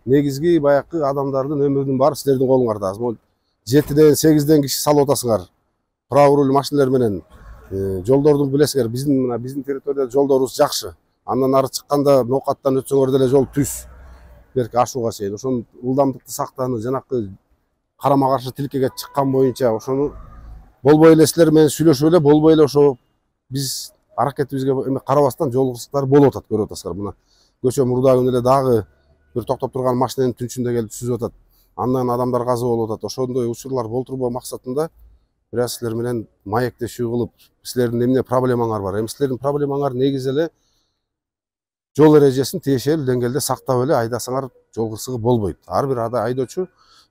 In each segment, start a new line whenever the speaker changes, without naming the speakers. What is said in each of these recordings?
негизги баягы адамдардын өмүрүнүн баары силердин колуңарда. Могул 7-ден 8-ден киши салып атасыңар. Права руль машиналар менен жолдорду билесиңер. Биздин территорияда жолдорубуз жакшы. Андан ары чыкканда ноокаттан өтсөңөр деле жол түз. Берки ашууга чейин ошонун ылдамдыкты сактааны, жанакы карама каршы тилкеге чыккан боюнча ошону болбой эле силер менен сүйлөшүп эле болбой эле ошо биз аракетибизге карабастан жол кырсыктары болуп атат, көрүп атасыздар. Мына көчө мурда күнү эле дагы бир токтоп турган машинанын түнчүндө келип сүзүп атат. Андан адамдар каза болуп атат. Ошондой учурлар болтурбоо максатында бир аз силер менен маектешүү кылып, силердин эмне проблемаңар бар? Эми силердин проблемаңар негизи эле жол эрежесин тиешелүү деңгээлде сактап эле айдасаңар жол кырсыгы болбойт. Ар бир айдоочу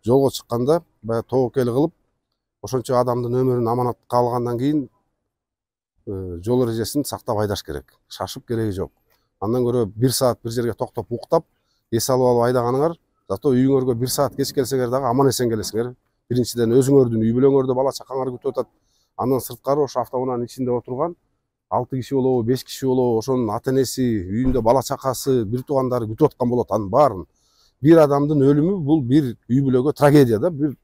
жолго чыкканда баягы тобокел кылып, ошончо адамдын өмүрүн аманатка алгандан кийин жол эрежесин сактап айдаш керек. Шашып кереги жок. Андан көрө 1 саат бир жерге токтоп уктап, эс алып айдаганыңар, зато үйүңөргө 1 саат кеч келсеңер дагы аман эсен келесиңер. Биринчиден өзүңөрдүн үй бүлөңөрдө бала чакаңар күтүп атат. Андан сырткары ошо автоунаанын ичинде отурган 6 киши болобу, 5 киши болобу, ошонун ата-энеси, үйүндө бала чакасы, бир туугандары күтүп аткан болот. Анын баарын бир адамдын өлүмү бул бир үй бүлөгө трагедия да, бир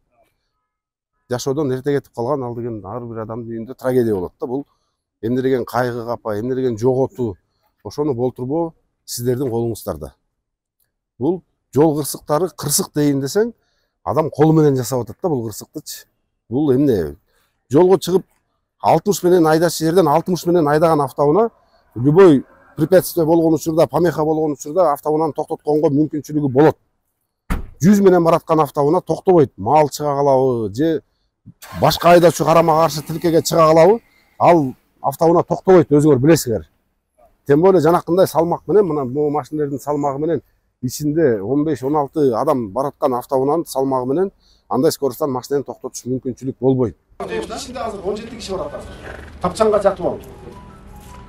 жашоодон эрте кетип калган ал деген ар бир адамдын үйүндө трагедия болот да. Бул эмне деген кайгы капа, эмне деген жоготуу, ошону болтурбоо сиздердин колуңуздарда. Бул жол кырсыктары кырсык дейин десең, адам колу менен жасап атат да бул кырсыктычы. Бул эмне? Жолго чыгып 60 менен айдаш жерден 60 менен айдаган автоунаа любой препятствие болгон учурда, помеха болгон учурда автоунааны токтотконго мүмкүнчүлүгү болот. 100 менен бараткан автоунаа токтобойт. Мал чыга калабы же башка айдоочу карама каршы тилкеге чыга калабы, ал автоунаа токтобойт, өзүңөр билесиңер. Тем более жанакындай салмак менен, мына бул машиналардын салмагы менен ичинде 15-16 адам бараткан автоунаанын салмагы менен андай скоросттан машинаны токтотуш мүмкүнчүлүк болбойт. Ичинде азыр 17 киши бар атат. Тапчанга жатып алып.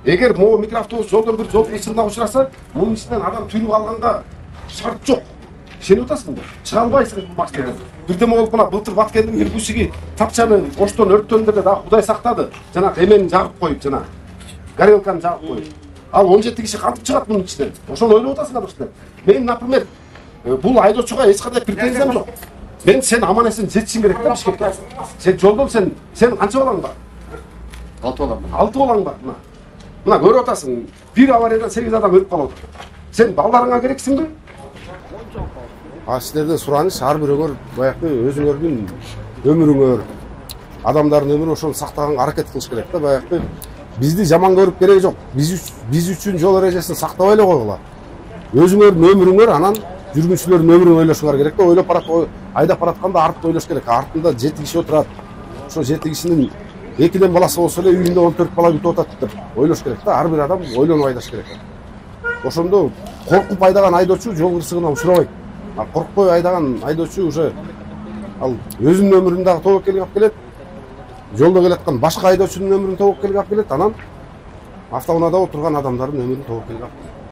Эгер могу микроавтобус жолдон бир жол кырсыгына учураса, мунун ичинен адам түйүлүп алганга шарт жок. Сен отасың ба? Чыга албайсың бул машинадан. Бирдеме болуп мына былтыр Баткендин бир бусиги тапчаны оштон өрттөндө да Кудай сактады. Жанагы эмени жагып коюп, жана горелканы жагып коюп. Ал 17 киши кантип чыгат мунун ичинен? Ошону ойлоп атасыңар силер. Мен, например, бул айдоочуга эч кандай претензиям жок. Мен сен аман эсен жетишиң керек да Бишкекке. Сен жолдон сен канча балаң бар? 6 балам бар. 6 балаң бар. Мына көрүп атасың, бир авариядан 8 адам өлүп калып атат. Сен балдарыңа керексиңби? Силерден сураныш ар бирөөңөр баягы өзүңөрдүн өмүрүңөр, адамдардын өмүрүн ошону сактаганга аракет кылыш керек да. Баягы бизди жаман көрүп кереги жок. Биз үчүн жол эрежесин сактабай эле койгула. Өзүңөрдүн өмүрүңөр, анан жүргүнчүлөрдүн өмүрүн ойлошуңар керек да. Ойлоп барат, айдап баратканда артты ойлош керек. Артында 7 киши отурат. Ошо 7 кишинин 2ден баласы болсо эле үйүндө 14 бала күтүп атат деп ойлош керек да. Ар бир адам ойлонуп айдаш керек. Ошондо коркуп айдаган айдоочу жол кырсыгына учурабайт. Коркпой айдаган айдоочу уже ал өзүнүн өмүрүн дагы тобокелге алып келет. Жолдо келаткан башка айдоочунун өмүрүн тобокелге алып келет. Анан автоунаада отурган адамдардын өмүрүн тобокелге алып келет.